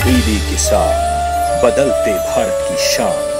तब्दीली के साथ बदलते भारत की शान।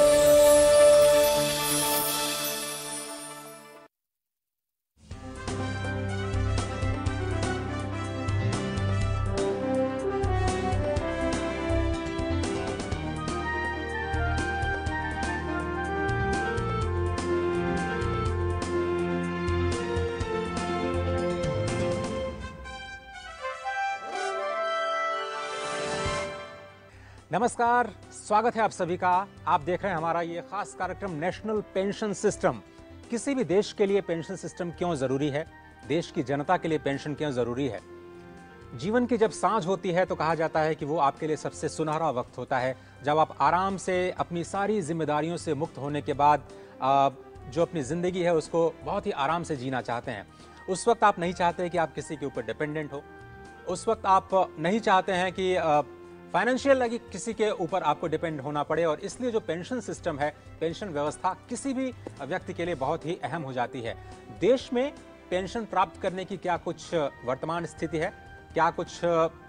नमस्कार, स्वागत है आप सभी का। आप देख रहे हैं हमारा ये खास कार्यक्रम नेशनल पेंशन सिस्टम। किसी भी देश के लिए पेंशन सिस्टम क्यों जरूरी है, देश की जनता के लिए पेंशन क्यों जरूरी है। जीवन की जब सांझ होती है तो कहा जाता है कि वो आपके लिए सबसे सुनहरा वक्त होता है, जब आप आराम से अपनी सारी जिम्मेदारियों से मुक्त होने के बाद जो अपनी जिंदगी है उसको बहुत ही आराम से जीना चाहते हैं। उस वक्त आप नहीं चाहते कि आप किसी के ऊपर डिपेंडेंट हो, उस वक्त आप नहीं चाहते हैं कि फाइनेंशियल लगी किसी के ऊपर आपको डिपेंड होना पड़े। और इसलिए जो पेंशन सिस्टम है, पेंशन व्यवस्था किसी भी व्यक्ति के लिए बहुत ही अहम हो जाती है। देश में पेंशन प्राप्त करने की क्या कुछ वर्तमान स्थिति है, क्या कुछ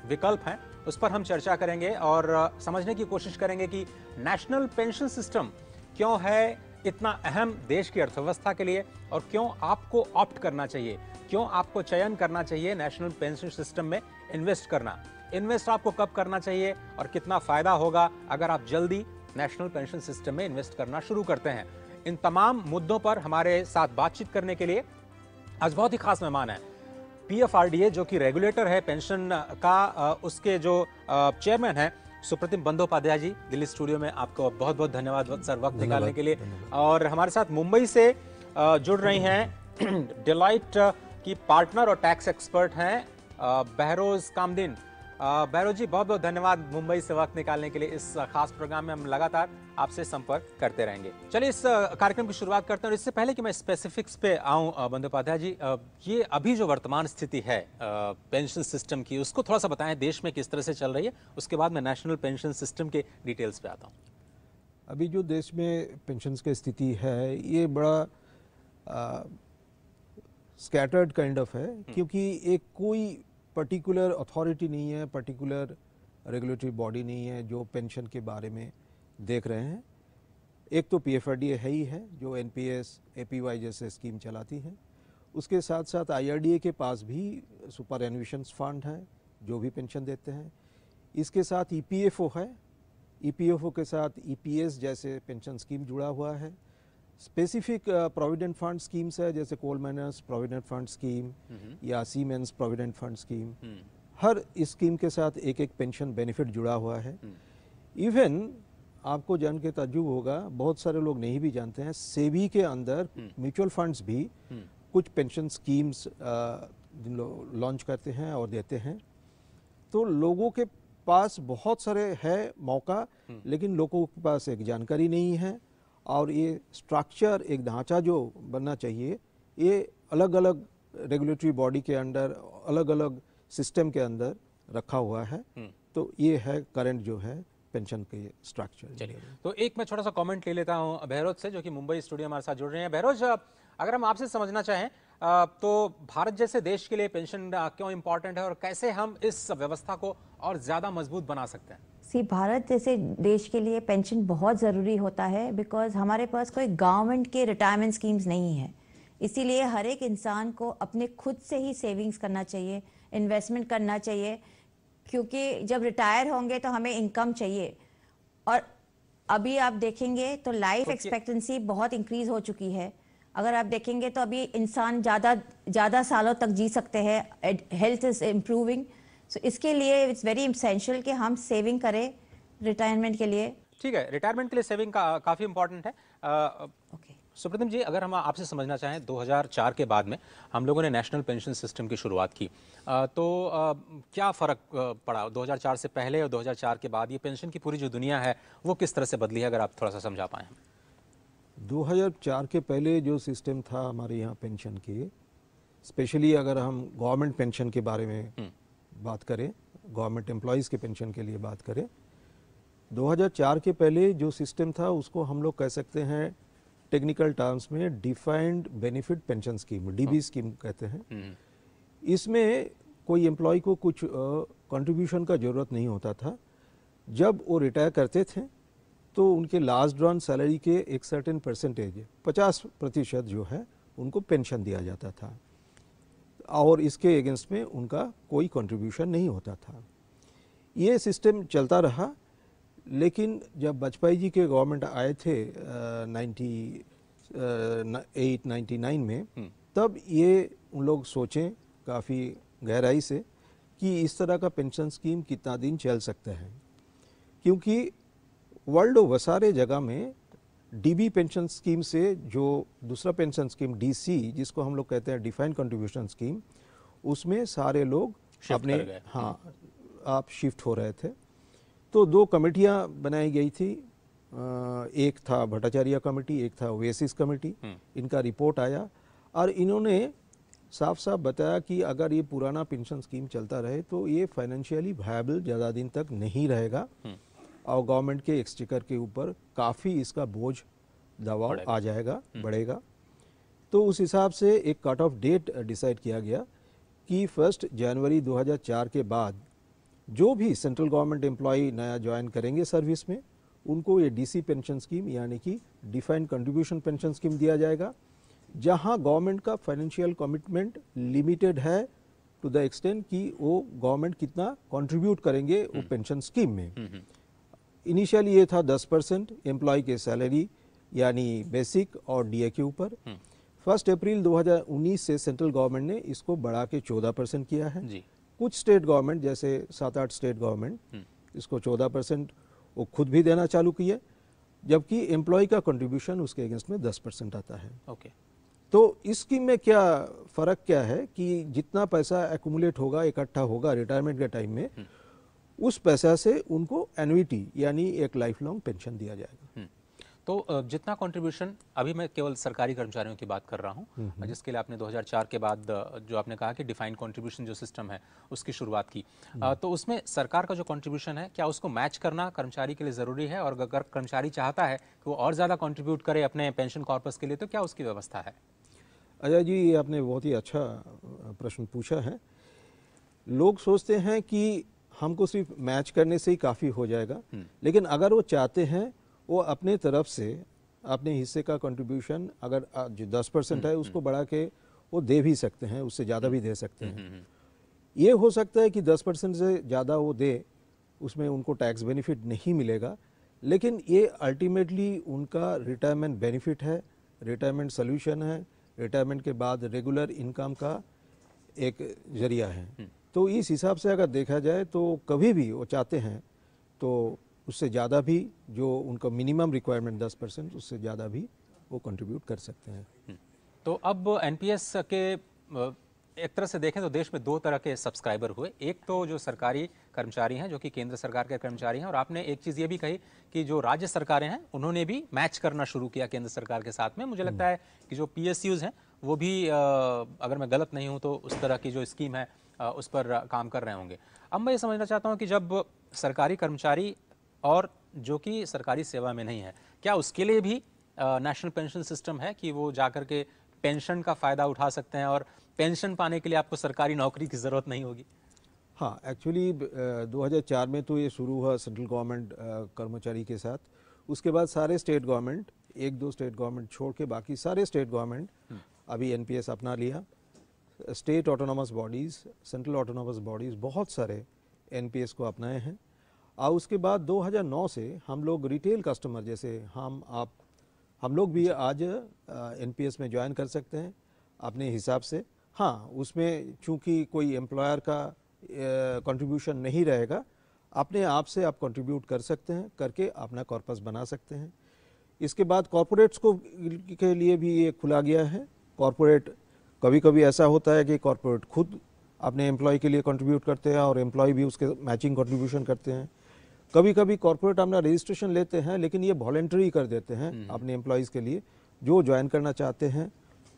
विकल्प हैं, उस पर हम चर्चा करेंगे और समझने की कोशिश करेंगे कि नेशनल पेंशन सिस्टम क्यों है इतना अहम देश की अर्थव्यवस्था के लिए और क्यों आपको ऑप्ट करना चाहिए, क्यों आपको चयन करना चाहिए नेशनल पेंशन सिस्टम में इन्वेस्ट करना। इन्वेस्ट आपको कब करना चाहिए और कितना फायदा होगा अगर आप जल्दी नेशनल पेंशन सिस्टम में इन्वेस्ट करना शुरू करते हैं। इन तमाम मुद्दों पर हमारे साथ बातचीत करने के लिए आज बहुत ही खास मेहमान है। पीएफआरडीए जो कि रेगुलेटर है पेंशन का, उसके जो चेयरमैन है सुप्रतिम बंदोपाध्याय जी, दिल्ली स्टूडियो में आपको बहुत बहुत धन्यवाद सर वक्त निकालने के लिए। और हमारे साथ मुंबई से जुड़ रही हैं डेलॉइट की पार्टनर और टैक्स एक्सपर्ट हैं बहरोज कामदीन। बहरोज जी, बहुत बहुत धन्यवाद मुंबई से वक्त निकालने के लिए। इस खास प्रोग्राम में हम लगातार आपसे संपर्क करते रहेंगे। चलिए इस कार्यक्रम की शुरुआत करते हैं। और इससे पहले कि मैं स्पेसिफिक्स पे आऊं बंदोपाध्याय जी, ये अभी जो वर्तमान स्थिति है पेंशन सिस्टम की, उसको थोड़ा सा बताएं, देश में किस तरह से चल रही है। उसके बाद मैं नेशनल पेंशन सिस्टम के डिटेल्स पे आता हूँ। अभी जो देश में पेंशन की स्थिति है ये बड़ा स्कैटर्ड काइंड ऑफ है, क्योंकि एक कोई पर्टिकुलर अथॉरिटी नहीं है, पर्टिकुलर रेगुलेटरी बॉडी नहीं है जो पेंशन के बारे में देख रहे हैं। एक तो पीएफआरडीए है ही है जो एनपीएस एपीवाई जैसे स्कीम चलाती है। उसके साथ साथ आईआरडीए के पास भी सुपर एन्यूएशन फंड है जो भी पेंशन देते हैं। इसके साथ ईपीएफओ है, ईपीएफओ के साथ ईपीएस जैसे पेंशन स्कीम जुड़ा हुआ है। स्पेसिफिक प्रोविडेंट फंड स्कीम्स है जैसे coal miners provident fund scheme या सीमेंस प्रोविडेंट फंड स्कीम। हर स्कीम के साथ एक एक पेंशन बेनिफिट जुड़ा हुआ है। इवन आपको जान के ताज्जुब होगा, बहुत सारे लोग नहीं भी जानते हैं, सेबी के अंदर म्यूचुअल फंड्स भी कुछ पेंशन स्कीम्स लॉन्च करते हैं और देते हैं। तो लोगों के पास बहुत सारे है मौका, लेकिन लोगों के पास एक जानकारी नहीं है। और ये स्ट्रक्चर, एक ढांचा जो बनना चाहिए, ये अलग अलग रेगुलेटरी बॉडी के अंडर, अलग अलग सिस्टम के अंदर रखा हुआ है। तो ये है करंट जो है पेंशन के स्ट्रक्चर। चलिए, तो एक मैं छोटा सा कमेंट ले लेता हूँ बहरोज से, जो कि मुंबई स्टूडियो हमारे साथ जुड़ रहे हैं। बहरोज, अगर हम आपसे समझना चाहें तो भारत जैसे देश के लिए पेंशन क्यों इम्पोर्टेंट है और कैसे हम इस व्यवस्था को और ज्यादा मजबूत बना सकते हैं। भारत जैसे देश के लिए पेंशन बहुत ज़रूरी होता है, बिकॉज हमारे पास कोई गवर्नमेंट के रिटायरमेंट स्कीम्स नहीं है। इसीलिए हर एक इंसान को अपने खुद से ही सेविंग्स करना चाहिए, इन्वेस्टमेंट करना चाहिए, क्योंकि जब रिटायर होंगे तो हमें इनकम चाहिए। और अभी आप देखेंगे तो लाइफ एक्सपेक्टेंसी बहुत इंक्रीज हो चुकी है। अगर आप देखेंगे तो अभी इंसान ज़्यादा सालों तक जी सकते हैं, हेल्थ इज इम्प्रूविंग। सो इसके लिए इट्स वेरी इसेंशियल कि हम सेविंग करें रिटायरमेंट के लिए। ठीक है, रिटायरमेंट के लिए सेविंग काफ़ी इंपॉर्टेंट है। सुप्रतिम जी, अगर हम आपसे समझना चाहें, 2004 के बाद में हम लोगों ने नेशनल पेंशन सिस्टम की शुरुआत की, तो क्या फ़र्क पड़ा 2004 से पहले और 2004 के बाद? ये पेंशन की पूरी जो दुनिया है वो किस तरह से बदली है, अगर आप थोड़ा सा समझा पाएँ। 2004 के पहले जो सिस्टम था हमारे यहाँ पेंशन के, स्पेशली अगर हम गवर्नमेंट पेंशन के बारे में बात करें, गवर्नमेंट एम्प्लॉयज़ के पेंशन के लिए बात करें, 2004 के पहले जो सिस्टम था उसको हम लोग कह सकते हैं टेक्निकल टर्म्स में defined benefit pension scheme, dB scheme कहते हैं। इसमें कोई एम्प्लॉय को कुछ कंट्रीब्यूशन का ज़रूरत नहीं होता था। जब वो रिटायर करते थे तो उनके लास्ट ड्रॉन सैलरी के एक सर्टेन परसेंटेज 50% जो है उनको पेंशन दिया जाता था और इसके अगेंस्ट में उनका कोई कंट्रीब्यूशन नहीं होता था। ये सिस्टम चलता रहा, लेकिन जब वाजपेयी जी के गवर्नमेंट आए थे 98-99 में, तब ये उन लोग सोचें काफ़ी गहराई से कि इस तरह का पेंशन स्कीम कितना दिन चल सकता है, क्योंकि वर्ल्ड ओवर सारे जगह में डीबी पेंशन स्कीम से जो दूसरा पेंशन स्कीम डीसी जिसको हम लोग कहते हैं डिफाइंड कंट्रीब्यूशन स्कीम, उसमें सारे लोग अपने आप शिफ्ट हो रहे थे। तो दो कमेटियां बनाई गई थी, एक था भट्टाचार्य कमेटी, एक था ओएसिस कमेटी। इनका रिपोर्ट आया और इन्होंने साफ साफ बताया कि अगर ये पुराना पेंशन स्कीम चलता रहे तो ये फाइनेंशियली वायबल ज़्यादा दिन तक नहीं रहेगा और गवर्नमेंट के एक्सचेकर के ऊपर काफ़ी इसका बोझ दबाव आ जाएगा, बढ़ेगा। तो उस हिसाब से एक कट ऑफ डेट डिसाइड किया गया कि 1 जनवरी 2004 के बाद जो भी सेंट्रल गवर्नमेंट एम्प्लॉय नया ज्वाइन करेंगे सर्विस में, उनको ये डीसी पेंशन स्कीम यानी कि डिफाइंड कंट्रीब्यूशन पेंशन स्कीम दिया जाएगा, जहां गवर्नमेंट का फाइनेंशियल कमिटमेंट लिमिटेड है टू द एक्सटेंट कि वो गवर्नमेंट कितना कंट्रीब्यूट करेंगे वो पेंशन स्कीम में। इनिशियली ये था 10% एम्प्लॉय के सैलरी यानी बेसिक और डीए के ऊपर। 1 अप्रैल 2019 से सेंट्रल गवर्नमेंट ने इसको बढ़ा के 14% किया है जी। कुछ स्टेट गवर्नमेंट जैसे 7-8 स्टेट गवर्नमेंट इसको 14% वो खुद भी देना चालू किए, जबकि एम्प्लॉय का कंट्रीब्यूशन उसके अगेंस्ट में 10% आता है। ओके। तो इस स्कीम में क्या फ़र्क क्या है कि जितना पैसा एक्यूमुलेट होगा, इकट्ठा होगा रिटायरमेंट के टाइम में, उस पैसा से उनको एन्युइटी यानी एक लाइफ लॉन्ग पेंशन दिया जाएगा। तो जितना कंट्रीब्यूशन, अभी मैं केवल सरकारी कर्मचारियों की बात कर रहा हूं, जिसके लिए आपने 2004 के बाद जो आपने कहा कि डिफाइंड कंट्रीब्यूशन जो सिस्टम है उसकी शुरुआत की, तो उसमें सरकार का जो कंट्रीब्यूशन है क्या उसको मैच करना कर्मचारी के लिए ज़रूरी है? और अगर कर्मचारी चाहता है कि वो और ज़्यादा कंट्रीब्यूट करे अपने पेंशन कॉर्पस के लिए, तो क्या उसकी व्यवस्था है? अजय जी, ये आपने बहुत ही अच्छा प्रश्न पूछा है। लोग सोचते हैं कि हमको सिर्फ मैच करने से ही काफ़ी हो जाएगा, लेकिन अगर वो चाहते हैं वो अपने तरफ से अपने हिस्से का कंट्रीब्यूशन अगर जो 10% है उसको बढ़ा के वो दे भी सकते हैं, उससे ज़्यादा भी दे सकते हैं। ये हो सकता है कि 10% से ज़्यादा वो दे, उसमें उनको टैक्स बेनिफिट नहीं मिलेगा, लेकिन ये अल्टीमेटली उनका रिटायरमेंट बेनिफिट है, रिटायरमेंट सोल्यूशन है, रिटायरमेंट के बाद रेगुलर इनकम का एक जरिया है। तो इस हिसाब से अगर देखा जाए तो कभी भी वो चाहते हैं तो उससे ज़्यादा भी जो उनका मिनिमम रिक्वायरमेंट 10%, उससे ज़्यादा भी वो कंट्रीब्यूट कर सकते हैं। तो अब एनपीएस के एक तरह से देखें तो देश में 2 तरह के सब्सक्राइबर हुए। एक तो जो सरकारी कर्मचारी हैं जो कि केंद्र सरकार के कर्मचारी हैं, और आपने एक चीज़ ये भी कही कि जो राज्य सरकारें हैं उन्होंने भी मैच करना शुरू किया केंद्र सरकार के साथ में। मुझे लगता है कि जो पीएसयूज़ हैं वो भी अगर मैं गलत नहीं हूँ तो उस तरह की जो स्कीम है उस पर काम कर रहे होंगे। अब मैं ये समझना चाहता हूँ कि जब सरकारी कर्मचारी और जो कि सरकारी सेवा में नहीं है, क्या उसके लिए भी नेशनल पेंशन सिस्टम है कि वो जाकर के पेंशन का फ़ायदा उठा सकते हैं और पेंशन पाने के लिए आपको सरकारी नौकरी की ज़रूरत नहीं होगी? हाँ, एक्चुअली 2004 में तो ये शुरू हुआ सेंट्रल गवर्नमेंट कर्मचारी के साथ। उसके बाद सारे स्टेट गवर्नमेंट, 1-2 स्टेट गवर्नमेंट छोड़ के बाकी सारे स्टेट गवर्नमेंट अभी एनपीएस अपना लिया। State autonomous bodies, central autonomous bodies बहुत सारे एनपीएस को अपनाए हैं। और उसके बाद 2009 से हम लोग रिटेल कस्टमर जैसे हम लोग भी आज एनपीएस में ज्वाइन कर सकते हैं अपने हिसाब से। हाँ, उसमें चूंकि कोई एम्प्लॉयर का कंट्रीब्यूशन नहीं रहेगा, अपने आप से आप कंट्रीब्यूट कर सकते हैं, करके अपना कॉर्पस बना सकते हैं। इसके बाद कॉरपोरेट्स को के लिए भी ये खुला गया है। कॉरपोरेट कभी कभी ऐसा होता है कि कॉरपोरेट खुद अपने एम्प्लॉय के लिए कंट्रीब्यूट करते हैं और एम्प्लॉय भी उसके मैचिंग कंट्रीब्यूशन करते हैं। कभी कभी कॉर्पोरेट अपना रजिस्ट्रेशन लेते हैं लेकिन ये वॉलंटरी कर देते हैं अपने एम्प्लॉयज़ के लिए। जो ज्वाइन करना चाहते हैं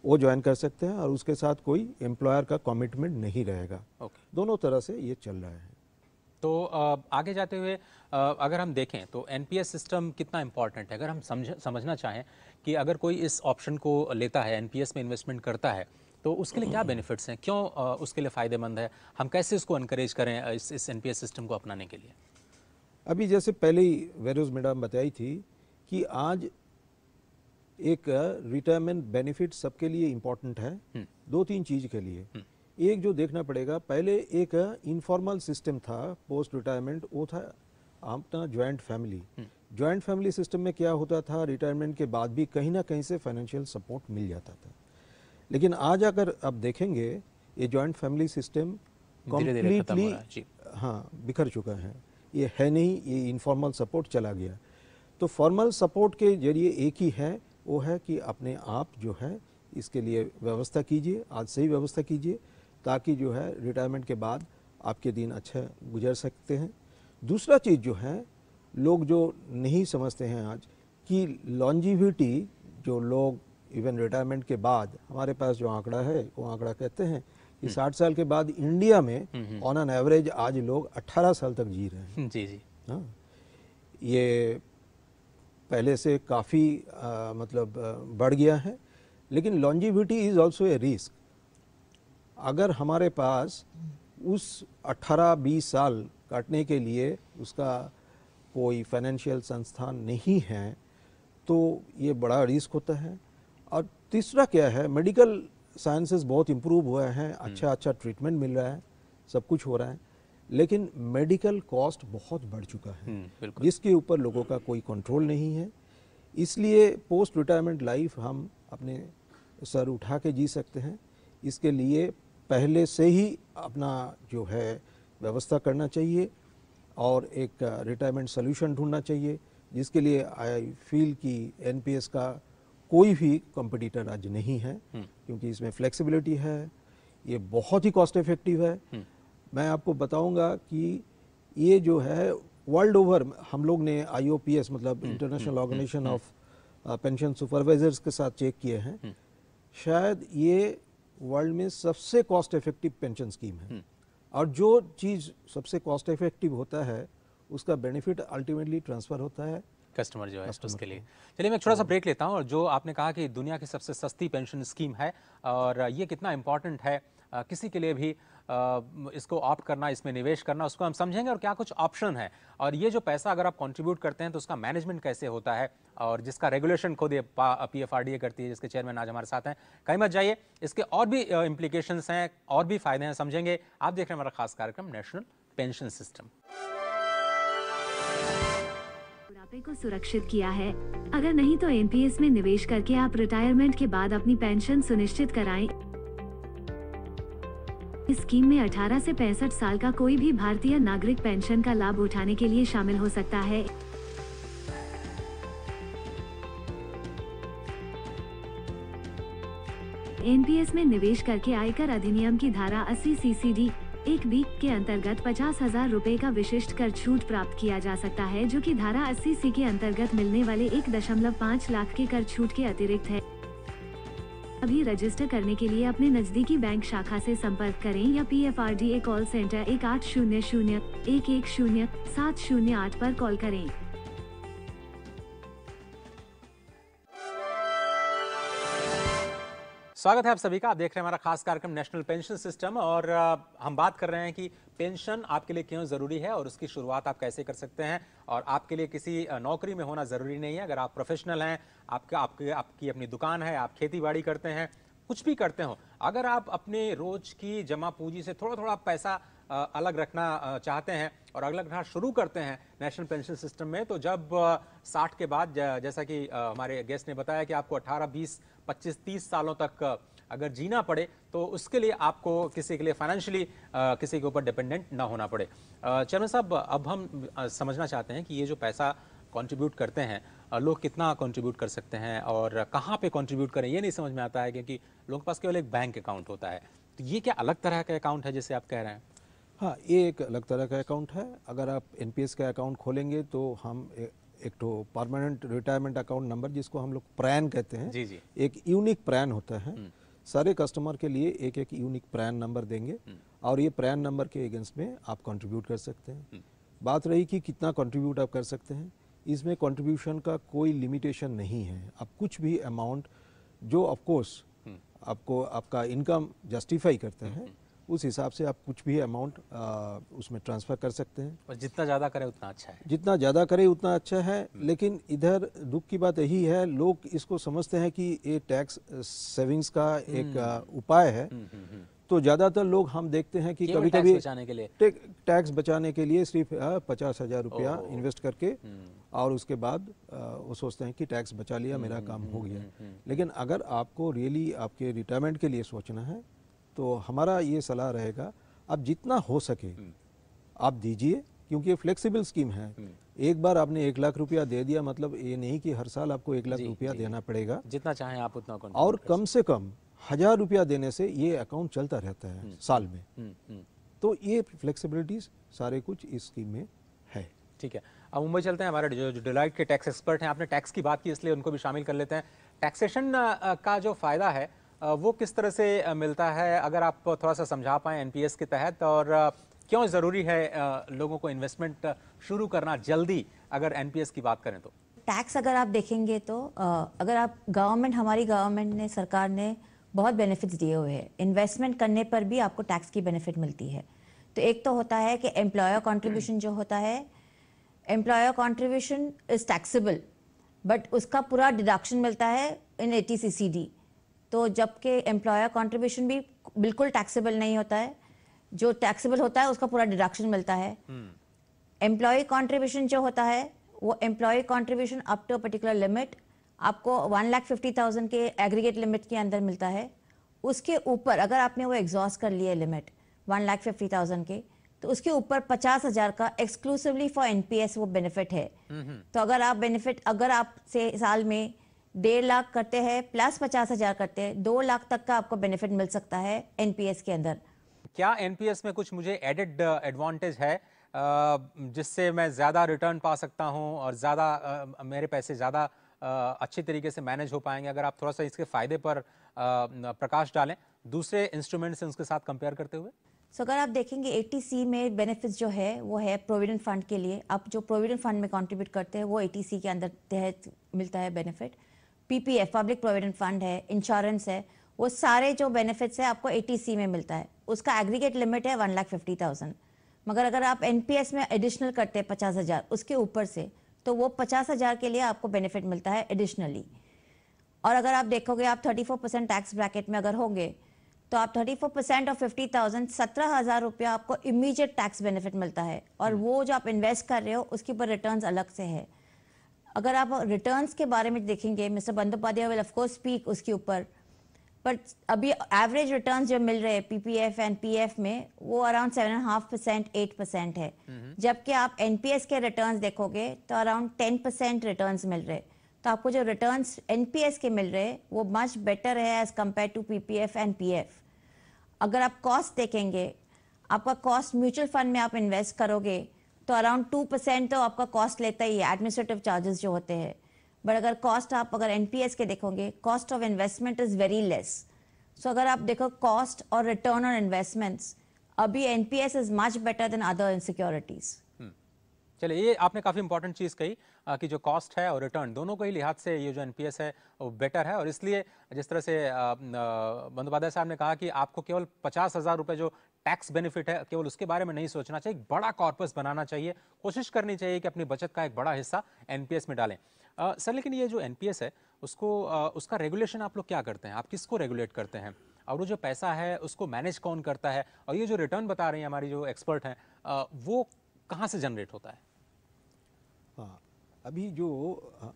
वो ज्वाइन कर सकते हैं और उसके साथ कोई एम्प्लॉयर का कमिटमेंट नहीं रहेगा। दोनों तरह से ये चल रहा है। तो आगे जाते हुए अगर हम देखें तो एनपीएस सिस्टम कितना इम्पॉर्टेंट है, अगर हम समझना चाहें कि अगर कोई इस ऑप्शन को लेता है, एनपीएस में इन्वेस्टमेंट करता है, तो उसके लिए क्या बेनिफिट्स हैं, क्यों उसके लिए फ़ायदेमंद है, हम कैसे उसको एनकरेज करें इस एनपीएस सिस्टम को अपनाने के लिए? अभी जैसे पहले ही वेरोज मैडम बताई थी कि आज एक रिटायरमेंट बेनिफिट सबके लिए इम्पोर्टेंट है, दो तीन चीज के लिए। एक जो देखना पड़ेगा, पहले एक इनफॉर्मल सिस्टम था पोस्ट रिटायरमेंट, वो था अपना joint family. Joint family system में क्या होता था, रिटायरमेंट के बाद भी कहीं ना कहीं से फाइनेंशियल सपोर्ट मिल जाता था। लेकिन आज अगर आप देखेंगे ये ज्वाइंट फैमिली सिस्टम कम्प्लीटली बिखर चुका है, ये है नहीं, ये इनफॉर्मल सपोर्ट चला गया। तो फॉर्मल सपोर्ट के जरिए एक ही है, वो है कि अपने आप जो है इसके लिए व्यवस्था कीजिए, आज से ही व्यवस्था कीजिए, ताकि जो है रिटायरमेंट के बाद आपके दिन अच्छा गुजर सकते हैं। दूसरा चीज़ जो है, लोग जो नहीं समझते हैं आज कि लॉन्जिविटी, जो लोग इवन रिटायरमेंट के बाद, हमारे पास जो आंकड़ा है वो आंकड़ा कहते हैं कि 60 साल के बाद इंडिया में ऑन एन एवरेज आज लोग 18 साल तक जी रहे हैं। जी जी। हाँ, ये पहले से काफ़ी मतलब बढ़ गया है। लेकिन longevity is also a risk. अगर हमारे पास उस 18-20 साल काटने के लिए उसका कोई फाइनेंशियल संस्थान नहीं है तो ये बड़ा रिस्क होता है। और तीसरा क्या है, मेडिकल साइंसेस बहुत इम्प्रूव हुआ है, अच्छा ट्रीटमेंट मिल रहा है, सब कुछ हो रहा है, लेकिन मेडिकल कॉस्ट बहुत बढ़ चुका है जिसके ऊपर लोगों का कोई कंट्रोल नहीं है। इसलिए पोस्ट रिटायरमेंट लाइफ हम अपने सर उठा के जी सकते हैं। इसके लिए पहले से ही अपना जो है व्यवस्था करना चाहिए और एक रिटायरमेंट सोल्यूशन ढूंढना चाहिए, जिसके लिए आई फील कि एनपीएस का कोई भी कॉम्पिटिटर आज नहीं है, क्योंकि इसमें फ्लेक्सिबिलिटी है, ये बहुत ही कॉस्ट इफेक्टिव है। मैं आपको बताऊंगा कि ये जो है वर्ल्ड ओवर हम लोग ने IOPS मतलब international organisation of pension supervisors के साथ चेक किए हैं, शायद ये वर्ल्ड में सबसे कॉस्ट इफेक्टिव पेंशन स्कीम है। और जो चीज़ सबसे कॉस्ट इफेक्टिव होता है उसका बेनिफिट अल्टीमेटली ट्रांसफर होता है कस्टमर जो है उसके लिए। चलिए मैं एक छोटा सा ब्रेक लेता हूं। और जो आपने कहा कि दुनिया की सबसे सस्ती पेंशन स्कीम है और ये कितना इम्पॉर्टेंट है किसी के लिए भी इसको ऑप्ट करना, इसमें निवेश करना, उसको हम समझेंगे और क्या कुछ ऑप्शन है। और ये जो पैसा अगर आप कंट्रीब्यूट करते हैं तो उसका मैनेजमेंट कैसे होता है, और जिसका रेगुलेशन खुद ये PFRDA करती है, जिसके चेयरमैन आज हमारे साथ हैं। कहीं मत जाइए, इसके और भी इम्प्लीकेशंस हैं और भी फायदे हैं, समझेंगे। आप देख रहे हैं हमारा खास कार्यक्रम नेशनल पेंशन सिस्टम। बुढ़ापे को सुरक्षित किया है। अगर नहीं तो एनपीएस में निवेश करके आप रिटायरमेंट के बाद अपनी पेंशन सुनिश्चित कराएं। इस स्कीम में 18 से 65 साल का कोई भी भारतीय नागरिक पेंशन का लाभ उठाने के लिए शामिल हो सकता है। एनपीएस में निवेश करके आयकर अधिनियम की धारा 80 CCD 1B के अंतर्गत 50,000 रुपए का विशिष्ट कर छूट प्राप्त किया जा सकता है, जो कि धारा 80C के अंतर्गत मिलने वाले 1.5 लाख के कर छूट के अतिरिक्त है। अभी रजिस्टर करने के लिए अपने नजदीकी बैंक शाखा से संपर्क करें या PFRDA कॉल सेंटर 1800-110-708 पर कॉल करें। स्वागत है आप सभी का। आप देख रहे हैं हमारा खास कार्यक्रम नेशनल पेंशन सिस्टम, और हम बात कर रहे हैं कि पेंशन आपके लिए क्यों ज़रूरी है और उसकी शुरुआत आप कैसे कर सकते हैं। और आपके लिए किसी नौकरी में होना ज़रूरी नहीं है। अगर आप प्रोफेशनल हैं, आपकी अपनी दुकान है, आप खेती बाड़ी करते हैं, कुछ भी करते हो, अगर आप अपने रोज की जमा पूंजी से थोड़ा थोड़ा पैसा अलग रखना चाहते हैं और अलग रखना शुरू करते हैं नेशनल पेंशन सिस्टम में, तो जब 60 के बाद, जैसा कि हमारे गेस्ट ने बताया कि आपको 18, 20, 25, 30 सालों तक अगर जीना पड़े तो उसके लिए आपको किसी के लिए फाइनेंशियली किसी के ऊपर डिपेंडेंट ना होना पड़े। चेयरमैन साहब, अब हम समझना चाहते हैं कि ये जो पैसा कंट्रीब्यूट करते हैं लोग कितना कंट्रीब्यूट कर सकते हैं और कहाँ पे कंट्रीब्यूट करें, ये नहीं समझ में आता है, क्योंकि लोगों के पास केवल एक बैंक अकाउंट होता है। तो ये क्या अलग तरह का अकाउंट है जैसे आप कह रहे हैं? हाँ, ये एक अलग तरह का अकाउंट है। अगर आप एनपीएस का अकाउंट खोलेंगे तो हम एक तो परमानेंट रिटायरमेंट अकाउंट नंबर, जिसको हम लोग प्रैन कहते हैं, जी जी, एक यूनिक प्रैन होता है। सारे कस्टमर के लिए एक एक यूनिक प्रैन नंबर देंगे और ये प्रैन नंबर के अगेंस्ट में आप कंट्रीब्यूट कर सकते हैं। बात रही कि कितना कंट्रीब्यूट आप कर सकते हैं, इसमें कंट्रीब्यूशन का कोई लिमिटेशन नहीं है। आप कुछ भी अमाउंट जो ऑफ कोर्स आपको आपका इनकम जस्टिफाई करता है उस हिसाब से आप कुछ भी अमाउंट उसमें ट्रांसफ़र कर सकते हैं। और जितना ज़्यादा करें उतना अच्छा है। जितना ज़्यादा करें उतना अच्छा है, लेकिन इधर दुख की बात यही है, लोग इसको समझते हैं कि ये टैक्स सेविंग्स का एक उपाय है। तो ज़्यादातर लोग हम देखते हैं कि कभी कभी बचाने के लिए टैक्स बचाने के लिए सिर्फ 50,000 रुपया इन्वेस्ट करके और उसके बाद वो सोचते हैं कि टैक्स बचा लिया, मेरा काम हो गया। लेकिन अगर आपको रियली आपके रिटायरमेंट के लिए सोचना है तो हमारा ये सलाह रहेगा, आप जितना हो सके आप दीजिए, क्योंकि ये फ्लेक्सिबल स्कीम है। एक बार आपने 1 लाख रुपया दे दिया मतलब ये नहीं कि हर साल आपको 1 लाख रुपया देना पड़ेगा। जितना चाहें आप उतना और कम से कम 1000 रुपया देने से ये अकाउंट चलता रहता है साल में। तो ये फ्लेक्सिबिलिटीज सारे कुछ इस स्कीम में है। ठीक है, अब मुंबई चलते हैं। हमारे जो डिलाइट के टैक्स एक्सपर्ट हैं, आपने टैक्स की बात की इसलिए उनको भी शामिल कर लेते हैं। टैक्सेशन का जो फ़ायदा है वो किस तरह से मिलता है, अगर आप थोड़ा सा समझा पाएँ एनपीएस के तहत, और क्यों ज़रूरी है लोगों को इन्वेस्टमेंट शुरू करना जल्दी, अगर एनपीएस की बात करें तो? टैक्स अगर आप देखेंगे तो अगर आप हमारी गवर्नमेंट ने, सरकार ने बहुत बेनिफिट्स दिए हुए हैं। इन्वेस्टमेंट करने पर भी आपको टैक्स की बेनिफिट मिलती है। तो एक तो होता है कि एम्प्लॉयर कंट्रीब्यूशन जो होता है, employer contribution is taxable, but उसका पूरा डिडक्शन मिलता है इन ATCCD। तो जबकि एम्प्लॉयर कंट्रीब्यूशन भी बिल्कुल टैक्सेबल नहीं होता है, जो टैक्सेबल होता है उसका पूरा डिडक्शन मिलता है। एम्प्लॉय कंट्रीब्यूशन जो होता है वो employ contribution up to a particular limit आपको 1,50,000 के एग्रीगेट लिमिट के अंदर मिलता है। उसके ऊपर अगर आपने वो एग्जॉस्ट कर लिया लिमिट 1,50,000 के, तो उसके ऊपर 50,000 का एक्सक्लूसिवली फॉर एनपीएस वो बेनिफिट है। तो अगर आप से साल में 1.5 लाख करते हैं प्लस 50,000 करते हैं, 2 लाख तक का आपको बेनिफिट मिल सकता है एनपीएस के अंदर। क्या एनपीएस में कुछ मुझे एडेड एडवांटेज है जिससे मैं ज़्यादा रिटर्न पा सकता हूं और ज़्यादा मेरे पैसे ज़्यादा अच्छी तरीके से मैनेज हो पाएंगे? अगर आप थोड़ा सा इसके फ़ायदे पर प्रकाश डालें दूसरे इंस्ट्रूमेंट से उसके साथ कंपेयर करते हुए। अगर आप देखेंगे ATC में बेनिफिट्स जो है वो है प्रोविडेंट फंड के लिए। आप जो प्रोविडेंट फंड में कंट्रीब्यूट करते हैं वो ATC के अंदर तहत मिलता है benefit. PPF public provident fund है, इंश्योरेंस है, वो सारे जो बेनिफिट्स है आपको ATC में मिलता है। उसका एग्रीगेट लिमिट है 1,50,000। मगर अगर आप NPS में एडिशनल करते हैं 50,000 उसके ऊपर से, तो वो 50,000 के लिए आपको बेनिफिट मिलता है एडिशनली। और अगर आप देखोगे आप 34% टैक्स ब्रैकेट में अगर होंगे तो आप 34% ऑफ 50,000 17,000 रुपया आपको इमीडिएट टैक्स बेनिफिट मिलता है। और वो जो आप इन्वेस्ट कर रहे हो उसके ऊपर रिटर्न्स अलग से है। अगर आप रिटर्न्स के बारे में देखेंगे, mister Bandopadhyay will of course speak उसके ऊपर, बट अभी एवरेज रिटर्न्स जो मिल रहे हैं PPF एंड PF में वो अराउंड 7.5% 8% है। जबकि आप NPS के रिटर्न्स देखोगे तो अराउंड 10% रिटर्न्स मिल रहे। तो आपको जो रिटर्न्स NPS के मिल रहे हैं वो मच बेटर है as compare to PPF and PF। अगर आप कॉस्ट देखेंगे, आपका कॉस्ट म्यूचुअल फंड में आप इन्वेस्ट करोगे तो अराउंड 2% तो आपका कॉस्ट लेता ही है, एडमिनिस्ट्रेटिव चार्जेस जो होते हैं। बट अगर कॉस्ट आप अगर NPS के देखोगे, cost of investment is very less. So अगर आप देखो कॉस्ट और रिटर्न ऑन इन्वेस्टमेंट्स, अभी NPS is much better than other securities. चलिए, ये आपने काफ़ी इंपॉर्टेंट चीज़ कही कि जो कॉस्ट है और रिटर्न दोनों को ही लिहाज से ये जो NPS है वो बेटर है। और इसलिए जिस तरह से बंदोपाध्याय साहब ने कहा कि आपको केवल 50,000 रुपये जो टैक्स बेनिफिट है केवल उसके बारे में नहीं सोचना चाहिए, बड़ा कॉर्पस बनाना चाहिए, कोशिश करनी चाहिए कि अपनी बचत का एक बड़ा हिस्सा NPS में डालें। सर, लेकिन ये जो NPS है उसको उसका रेगुलेशन आप लोग क्या करते हैं? आप किसको रेगुलेट करते हैं? और वो जो पैसा है उसको मैनेज कौन करता है? और ये जो रिटर्न बता रही हैं हमारी जो एक्सपर्ट हैं वो कहाँ से जनरेट होता है? हाँ, अभी जो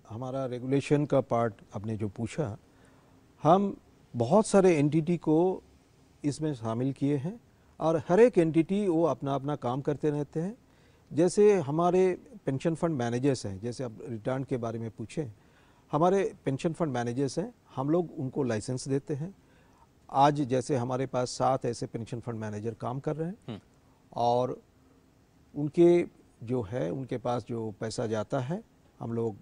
हमारा रेगुलेशन का पार्ट आपने जो पूछा, हम बहुत सारे एंटिटी को इसमें शामिल किए हैं और हर एक एंटिटी वो अपना अपना काम करते रहते हैं। जैसे हमारे पेंशन फंड मैनेजर्स हैं, जैसे आप रिटर्न के बारे में पूछें, हमारे पेंशन फंड मैनेजर्स हैं, हम लोग उनको लाइसेंस देते हैं। आज जैसे हमारे पास 7 ऐसे पेंशन फंड मैनेजर काम कर रहे हैं और उनके जो है उनके पास जो पैसा जाता है हम लोग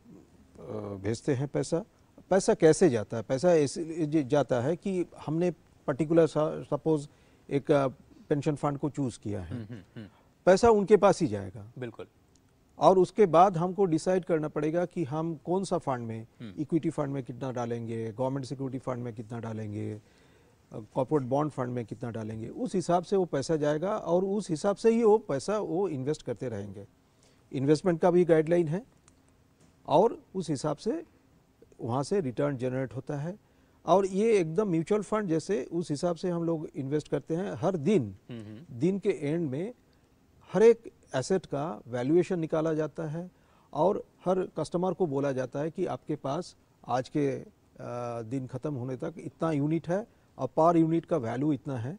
भेजते हैं। पैसा कैसे जाता है? पैसा ऐसे जाता है कि हमने पर्टिकुलर सपोज एक पेंशन फंड को चूज किया है, पैसा उनके पास ही जाएगा। बिल्कुल। और उसके बाद हमको डिसाइड करना पड़ेगा कि हम कौन सा फंड में, इक्विटी फंड में कितना डालेंगे, गवर्नमेंट सिक्योरिटी फंड में कितना डालेंगे, कॉर्पोरेट बॉन्ड फंड में कितना डालेंगे, उस हिसाब से वो पैसा जाएगा और उस हिसाब से ही वो पैसा वो इन्वेस्ट करते रहेंगे। इन्वेस्टमेंट का भी गाइडलाइन है और उस हिसाब से वहाँ से रिटर्न जनरेट होता है। और ये एकदम म्यूचुअल फंड जैसे उस हिसाब से हम लोग इन्वेस्ट करते हैं। हर दिन के एंड में हर एक एसेट का वैल्यूएशन निकाला जाता है और हर कस्टमर को बोला जाता है कि आपके पास आज के दिन ख़त्म होने तक इतना यूनिट है और पर यूनिट का वैल्यू इतना है।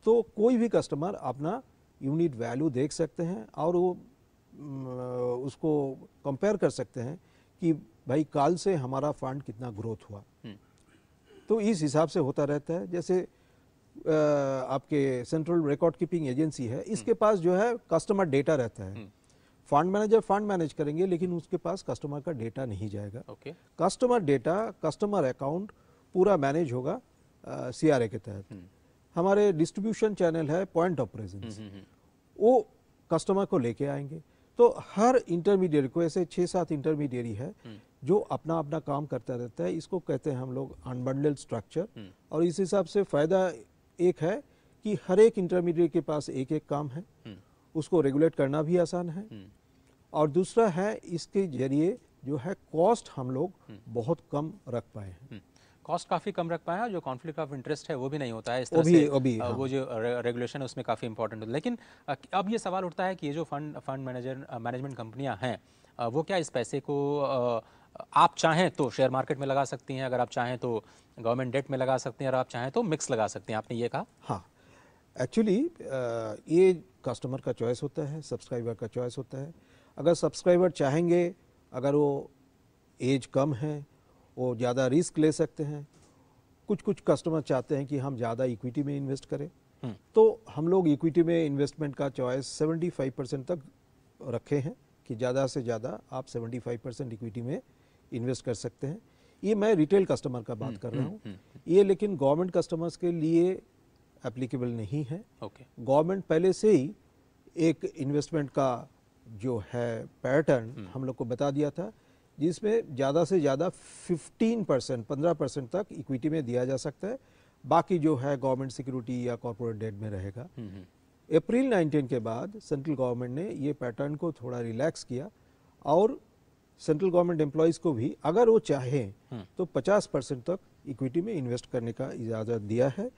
तो कोई भी कस्टमर अपना यूनिट वैल्यू देख सकते हैं और वो उसको कंपेयर कर सकते हैं कि भाई कल से हमारा फंड कितना ग्रोथ हुआ। तो इस हिसाब से होता रहता है। जैसे आपके सेंट्रल रिकॉर्ड कीपिंग एजेंसी है, इसके पास जो है कस्टमर डेटा रहता है। फंड मैनेजर फंड मैनेज करेंगे लेकिन उसके पास कस्टमर का डेटा नहीं जाएगा। कस्टमर डेटा, कस्टमर अकाउंट पूरा मैनेज होगा CRA के तहत। हमारे डिस्ट्रीब्यूशन चैनल है पॉइंट ऑफ प्रेजेंस, वो कस्टमर को लेके आएंगे। तो हर इंटरमीडिएट को, ऐसे 6-7 इंटरमीडिएरी है जो अपना अपना काम करता रहता है। इसको कहते हैं हम लोग अनबंडल्ड स्ट्रक्चर। और इस हिसाब से फायदा एक है कि हर एक इंटरमीडिएट के पास एक एक काम है, उसको रेगुलेट करना भी आसान है। और दूसरा है इसके जरिए जो है कॉस्ट हम लोग बहुत कम रख पाए हैं। कॉस्ट काफ़ी कम रख पाए हैं, जो कॉन्फ्लिक्ट ऑफ इंटरेस्ट है वो भी नहीं होता है इस तरह से। हाँ। वो जो रेगुलेशन है उसमें काफ़ी इंपॉर्टेंट होता है। लेकिन अब ये सवाल उठता है कि ये जो फंड मैनेजमेंट कंपनियां हैं वो क्या इस पैसे को आप चाहें तो शेयर मार्केट में लगा सकती हैं, अगर आप चाहें तो गवर्नमेंट डेट में लगा सकती हैं, और आप चाहें तो मिक्स लगा सकती हैं, आपने ये कहा? हाँ, एक्चुअली ये कस्टमर का चॉइस होता है, सब्सक्राइबर का चॉइस होता है। अगर सब्सक्राइबर चाहेंगे, अगर वो एज कम है, वो ज़्यादा रिस्क ले सकते हैं। कुछ कस्टमर चाहते हैं कि हम ज़्यादा इक्विटी में इन्वेस्ट करें, तो हम लोग इक्विटी में इन्वेस्टमेंट का चॉइस 75% तक रखे हैं कि ज़्यादा से ज़्यादा आप 75% इक्विटी में इन्वेस्ट कर सकते हैं। ये मैं रिटेल कस्टमर का बात कर रहा हूँ। ये लेकिन गवर्नमेंट कस्टमर्स के लिए एप्लीकेबल नहीं है। गवर्नमेंट पहले से ही एक इन्वेस्टमेंट का जो है पैटर्न हम लोग को बता दिया था, जिसमें ज़्यादा से ज़्यादा 15% तक इक्विटी में दिया जा सकता है, बाकी जो है गवर्नमेंट सिक्योरिटी या कॉर्पोरेट डेट में रहेगा। अप्रैल 19 के बाद सेंट्रल गवर्नमेंट ने ये पैटर्न को थोड़ा रिलैक्स किया और सेंट्रल गवर्नमेंट एम्प्लॉयज़ को भी अगर वो चाहें तो 50% तक इक्विटी में इन्वेस्ट करने का इजाज़त दिया है।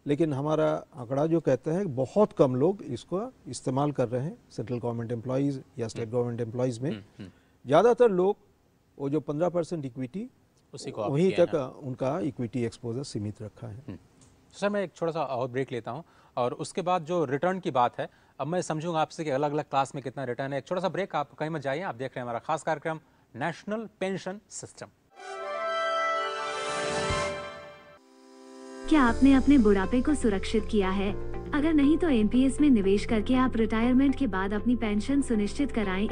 लेकिन हमारा आंकड़ा जो कहता है बहुत कम लोग इसको इस्तेमाल कर रहे हैं सेंट्रल गवर्नमेंट एम्प्लॉयज़ या स्टेट गवर्नमेंट एम्प्लॉयज़ में। ज़्यादातर लोग वो जो 15% इक्विटी वहीं तक उनका इक्विटी एक्सपोजर सीमित रखा है। सर, मैं एक छोटा सा और ब्रेक लेता हूं और उसके बाद जो रिटर्न की बात है, अब मैं समझूंगा आपसे कि अलग अलग क्लास में कितना रिटर्न है। एक छोटा सा ब्रेक, आप कहीं मत जाइए, आप देख रहे हैं हमारा खास कार्यक्रम नेशनल पेंशन सिस्टम। क्या आपने अपने बुढ़ापे को सुरक्षित किया है? अगर नहीं तो एनपीएस में निवेश करके आप रिटायरमेंट के बाद अपनी पेंशन सुनिश्चित कराएं।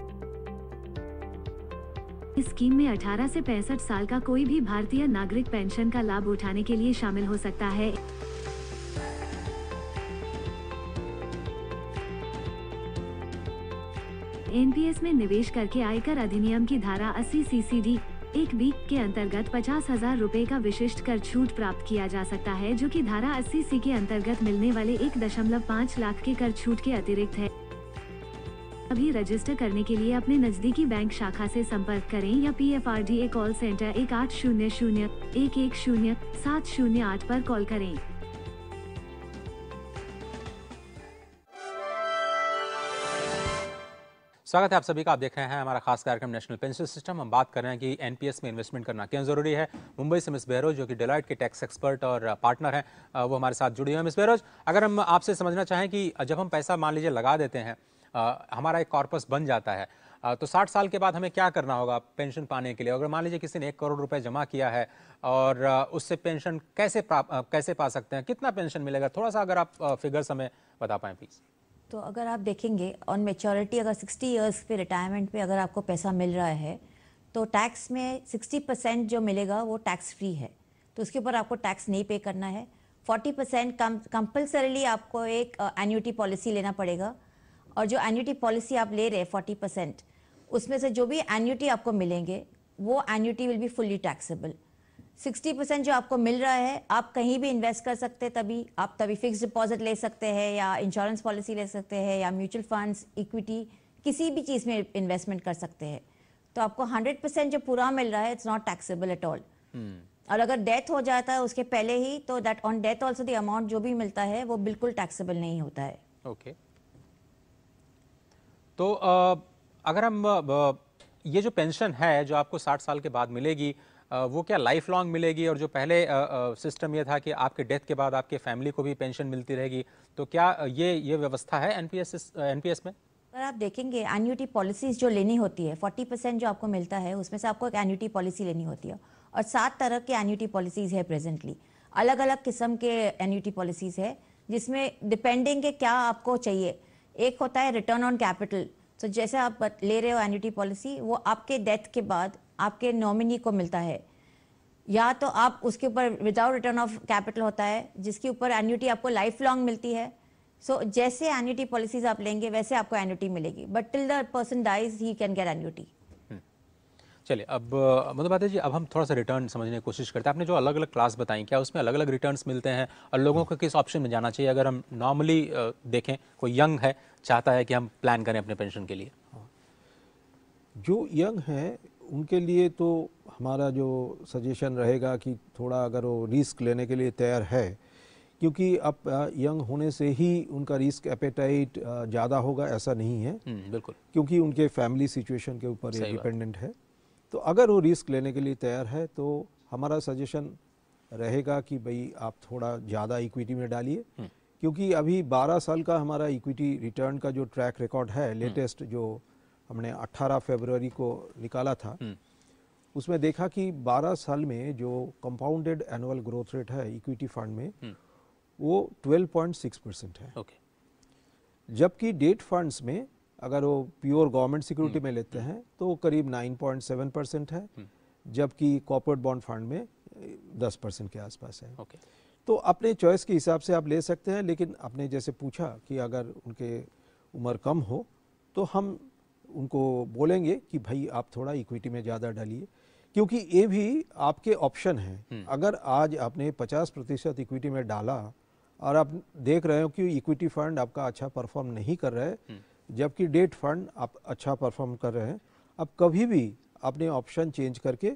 इस स्कीम में 18 से 65 साल का कोई भी भारतीय नागरिक पेंशन का लाभ उठाने के लिए शामिल हो सकता है। एनपीएस में निवेश करके आयकर अधिनियम की धारा 80 CCD 1B के अंतर्गत 50,000 रुपए का विशिष्ट कर छूट प्राप्त किया जा सकता है, जो कि धारा 80C के अंतर्गत मिलने वाले 1.5 लाख के कर छूट के अतिरिक्त है। अभी रजिस्टर करने के लिए अपने नजदीकी बैंक शाखा से संपर्क करें या PFRDA कॉल सेंटर 1800-110-708 पर कॉल करें। स्वागत है आप सभी का। आप देख रहे हैं हमारा खास कार्यक्रम नेशनल पेंशन सिस्टम। हम बात कर रहे हैं कि एनपीएस में इन्वेस्टमेंट करना क्यों जरूरी है। मुंबई से मिस बहरोज, जो कि डेलॉयट के टैक्स एक्सपर्ट और पार्टनर हैं, वो हमारे साथ जुड़ी हुई हैं। मिस बहरोज, अगर हम आपसे समझना चाहें कि जब हम पैसा मान लीजिए लगा देते हैं, हमारा एक कॉर्पस बन जाता है, तो 60 साल के बाद हमें क्या करना होगा पेंशन पाने के लिए? अगर मान लीजिए किसी ने 1 करोड़ रुपए जमा किया है और उससे पेंशन कैसे पा सकते हैं, कितना पेंशन मिलेगा? थोड़ा सा अगर आप फिगर्स हमें बता पाएं प्लीज। तो अगर आप देखेंगे ऑन मेच्योरिटी, अगर 60 इयर्स पे रिटायरमेंट पे अगर आपको पैसा मिल रहा है तो टैक्स में 60% जो मिलेगा वो टैक्स फ्री है, तो उसके ऊपर आपको टैक्स नहीं पे करना है। 40% कंपल्सरीली आपको एक एन्युटी पॉलिसी लेना पड़ेगा, और जो एन्युटी पॉलिसी आप ले रहे हैं 40%, उसमें से जो भी एन्युटी आपको मिलेंगे वो annuity will be fully taxable. 60% जो आपको मिल रहा है आप कहीं भी इन्वेस्ट कर सकते हैं, तभी फिक्स डिपॉजिट ले सकते हैं या इंश्योरेंस पॉलिसी ले सकते हैं या म्यूचुअल फंड्स, इक्विटी, किसी भी चीज़ में इन्वेस्टमेंट कर सकते हैं। तो आपको 100% जो पूरा मिल रहा है it's not taxable at all. और अगर डेथ हो जाता है उसके पहले ही, तो that on death also the amount जो भी मिलता है वो बिल्कुल टैक्सेबल नहीं होता है। ओके। तो अगर हम ये जो पेंशन है जो आपको 60 साल के बाद मिलेगी, वो क्या लाइफ लॉन्ग मिलेगी? और जो पहले सिस्टम ये था कि आपके डेथ के बाद आपके फैमिली को भी पेंशन मिलती रहेगी, तो क्या ये व्यवस्था है एनपीएस में? अगर आप देखेंगे एन्युटी पॉलिसीज जो लेनी होती है, 40% जो आपको मिलता है उसमें से आपको एक एन्युटी पॉलिसी लेनी होती है। और 7 तरह के एन्युटी पॉलिसीज है प्रेजेंटली, अलग अलग किस्म के एन्युटी पॉलिसीज है जिसमें डिपेंडिंग के क्या आपको चाहिए। एक होता है रिटर्न ऑन कैपिटल, तो जैसे आप ले रहे हो एन्युटी पॉलिसी, वो आपके डेथ के बाद आपके नॉमिनी को मिलता है, या तो आप उसके ऊपर विदाउट रिटर्न ऑफ कैपिटल होता है जिसके ऊपर एन्युटी आपको लाइफ लॉन्ग मिलती है। सो जैसे एन्युटी पॉलिसीज आप लेंगे वैसे आपको एन्युटी मिलेगी, but till the person dies he can get annuity. चलिए, अब मतलब बात है जी, अब हम थोड़ा सा रिटर्न समझने की कोशिश करते हैं। आपने जो अलग अलग क्लास बताई, क्या उसमें अलग अलग रिटर्न्स मिलते हैं और लोगों को किस ऑप्शन में जाना चाहिए? अगर हम नॉर्मली देखें, कोई यंग है, चाहता है कि हम प्लान करें अपने पेंशन के लिए। जो यंग है उनके लिए तो हमारा जो सजेशन रहेगा कि थोड़ा अगर वो रिस्क लेने के लिए तैयार है, क्योंकि अब यंग होने से ही उनका रिस्क एपेटाइट ज़्यादा होगा ऐसा नहीं है। बिल्कुल, क्योंकि उनके फैमिली सिचुएशन के ऊपर ये डिपेंडेंट है। तो अगर वो रिस्क लेने के लिए तैयार है तो हमारा सजेशन रहेगा कि भाई आप थोड़ा ज़्यादा इक्विटी में डालिए, क्योंकि अभी 12 साल का हमारा इक्विटी रिटर्न का जो ट्रैक रिकॉर्ड है, लेटेस्ट जो हमने 18 फरवरी को निकाला था, उसमें देखा कि 12 साल में जो कंपाउंडेड एनुअल ग्रोथ रेट है इक्विटी फंड में वो 12.6% है। जबकि डेट फंड्स में अगर वो प्योर गवर्नमेंट सिक्योरिटी में लेते हैं तो करीब 9.7% है, जबकि कॉर्पोरेट बॉन्ड फंड में 10% के आसपास है। तो अपने चॉइस के हिसाब से आप ले सकते हैं, लेकिन आपने जैसे पूछा कि अगर उनके उम्र कम हो तो हम उनको बोलेंगे कि भाई आप थोड़ा इक्विटी में ज़्यादा डालिए, क्योंकि ये भी आपके ऑप्शन हैं। अगर आज आपने 50% इक्विटी में डाला और आप देख रहे हो कि इक्विटी फंड आपका अच्छा परफॉर्म नहीं कर रहा है, जबकि डेट फंड आप अच्छा परफॉर्म कर रहे हैं, अब कभी भी अपने ऑप्शन चेंज करके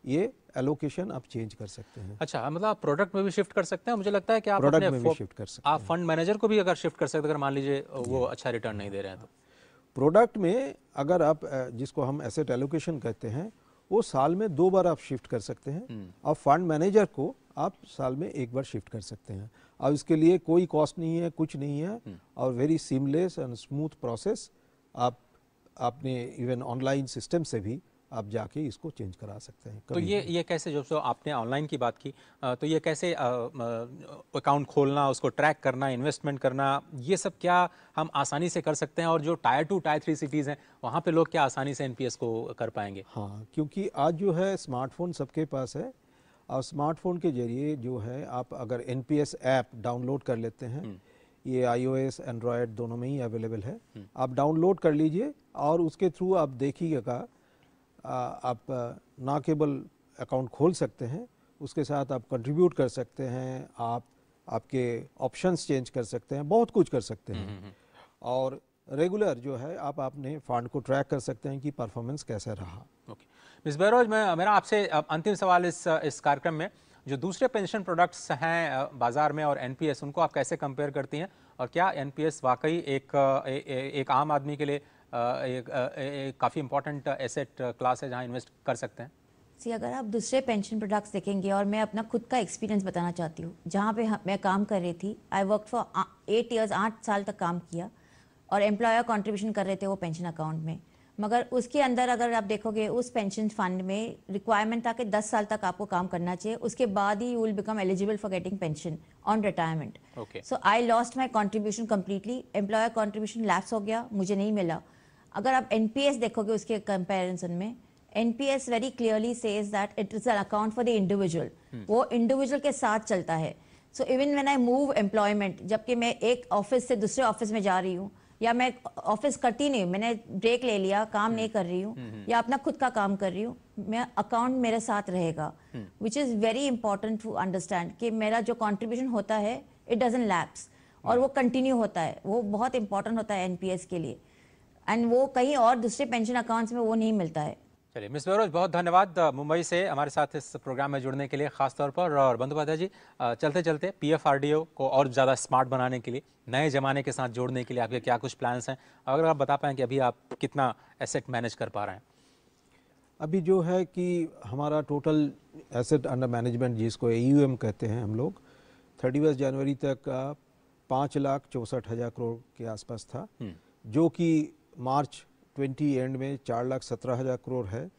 ये एलोकेशन आप चेंज कर सकते हैं। अच्छा, मतलब आप प्रोडक्ट में भी शिफ्ट कर सकते हैं। मुझे लगता है कि आप प्रोडक्ट में भी शिफ्ट कर सकते हैं। आप फंड मैनेजर को भी अगर शिफ्ट कर सकते हैं, अगर मान लीजिए वो अच्छा रिटर्न नहीं दे रहे हैं तो। प्रोडक्ट में अगर आप जिसको हम एसेट एलोकेशन कहते हैं, वो साल में 2 बार आप शिफ्ट कर सकते हैं, और फंड मैनेजर को आप साल में 1 बार शिफ्ट कर सकते हैं। अब इसके लिए कोई कॉस्ट नहीं है, कुछ नहीं है, और very seamless and smooth process. आप अपने इवन ऑनलाइन सिस्टम से भी आप जाके इसको चेंज करा सकते हैं। तो ये कैसे, जो आपने ऑनलाइन की बात की, तो ये कैसे अकाउंट खोलना, उसको ट्रैक करना, इन्वेस्टमेंट करना, ये सब क्या हम आसानी से कर सकते हैं? और जो टायर 2 टायर 3 सिटीज़ हैं वहाँ पे लोग क्या आसानी से एनपीएस को कर पाएंगे? हाँ, क्योंकि आज जो है स्मार्टफोन सबके पास है, और स्मार्टफोन के जरिए जो है आप अगर एनपीएस ऐप डाउनलोड कर लेते हैं, ये iOS एंड्रॉयड दोनों में ही अवेलेबल है, आप डाउनलोड कर लीजिए और उसके थ्रू आप देखिएगा, आप ना केवल अकाउंट खोल सकते हैं, उसके साथ आप कंट्रीब्यूट कर सकते हैं, आप आपके ऑप्शंस चेंज कर सकते हैं, बहुत कुछ कर सकते हैं। और रेगुलर जो है आप अपने फंड को ट्रैक कर सकते हैं कि परफॉर्मेंस कैसा रहा। मिस बहरोज, मेरा आपसे अंतिम सवाल इस कार्यक्रम में, जो दूसरे पेंशन प्रोडक्ट्स हैं बाजार में और एनपीएस, उनको आप कैसे कंपेयर करती हैं? और क्या एनपीएस वाकई एक आम आदमी के लिए काफ़ी इंपॉर्टेंट एसेट क्लास है जहां इन्वेस्ट कर सकते हैं? अगर आप दूसरे पेंशन प्रोडक्ट्स देखेंगे, और मैं अपना खुद का एक्सपीरियंस बताना चाहती हूँ, जहाँ पे मैं काम कर रही थी, आई वर्क फॉर 8 ईयर्स, 8 साल तक काम किया, और एम्प्लॉयर कंट्रीब्यूशन कर रहे थे वो पेंशन अकाउंट में। मगर उसके अंदर अगर आप देखोगे उस पेंशन फंड में रिक्वायरमेंट था कि 10 साल तक आपको काम करना चाहिए, उसके बाद ही you will become eligible for getting pension on retirement. So I lost my contribution completely, employer contribution lapse हो गया, मुझे नहीं मिला। अगर आप एनपीएस देखोगे उसके कंपैरिजन में, NPS very clearly says that it is an account for the individual, वो इंडिविजुअल के साथ चलता है। So even when I move employment, जबकि मैं एक ऑफिस से दूसरे ऑफिस में जा रही हूँ, या मैं ऑफिस करती नहीं हूँ, मैंने ब्रेक ले लिया, काम नहीं कर रही हूँ, या अपना खुद का काम कर रही हूँ, मैं अकाउंट मेरे साथ रहेगा, which is very important to understand कि मेरा जो कंट्रीब्यूशन होता है इट डजंट लैप्स और वो कंटिन्यू होता है। वो बहुत इंपॉर्टेंट होता है एनपीएस के लिए, एंड वो कहीं और दूसरे पेंशन अकाउंट्स में वो नहीं मिलता है। चलिए मिस बेरोज, बहुत धन्यवाद मुंबई से हमारे साथ इस प्रोग्राम में जुड़ने के लिए खास तौर पर। और बंदोपाध्याय जी, चलते चलते पीएफआरडीओ को और ज़्यादा स्मार्ट बनाने के लिए, नए ज़माने के साथ जोड़ने के लिए आपके क्या कुछ प्लान्स हैं? अगर आप बता पाएँ कि अभी आप कितना एसेट मैनेज कर पा रहे हैं? अभी जो है कि हमारा टोटल एसेट अंडर मैनेजमेंट, जिसको AUM कहते हैं हम लोग, 31 जनवरी तक 5,64,000 करोड़ के आसपास था, जो कि मार्च 20 एंड में 4,17,000 करोड़ है।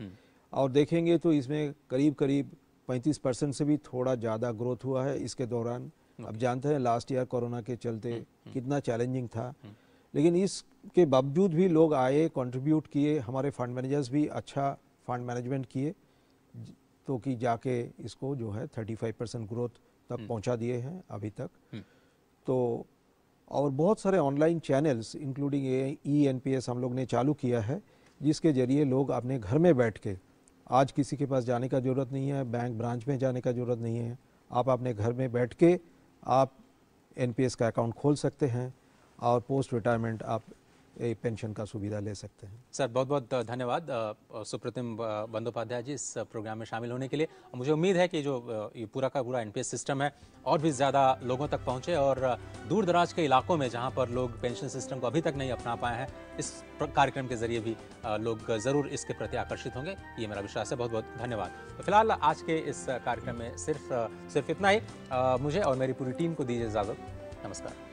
और देखेंगे तो इसमें करीब करीब 35% से भी थोड़ा ज़्यादा ग्रोथ हुआ है इसके दौरान। अब जानते हैं लास्ट ईयर कोरोना के चलते कितना चैलेंजिंग था, लेकिन इसके बावजूद भी लोग आए, कंट्रीब्यूट किए, हमारे फंड मैनेजर्स भी अच्छा फंड मैनेजमेंट किए, तो कि जाके इसको जो है 35% ग्रोथ तक पहुंचा दिए हैं अभी तक। तो और बहुत सारे ऑनलाइन चैनल्स इंक्लूडिंग ENPS हम लोग ने चालू किया है, जिसके ज़रिए लोग अपने घर में बैठ के, आज किसी के पास जाने का ज़रूरत नहीं है, बैंक ब्रांच में जाने का ज़रूरत नहीं है, आप अपने घर में बैठ के आप NPS का अकाउंट खोल सकते हैं और पोस्ट रिटायरमेंट आप एक पेंशन का सुविधा ले सकते हैं। सर बहुत बहुत धन्यवाद सुप्रतिम बंदोपाध्याय जी इस प्रोग्राम में शामिल होने के लिए। मुझे उम्मीद है कि जो ये पूरा का पूरा एनपीएस सिस्टम है और भी ज़्यादा लोगों तक पहुँचे और दूर दराज के इलाकों में जहाँ पर लोग पेंशन सिस्टम को अभी तक नहीं अपना पाए हैं, इस कार्यक्रम के जरिए भी लोग ज़रूर इसके प्रति आकर्षित होंगे, ये मेरा विश्वास है। बहुत बहुत धन्यवाद। तो फिलहाल आज के इस कार्यक्रम में सिर्फ इतना ही। मुझे और मेरी पूरी टीम को दीजिए इजाज़त। नमस्कार।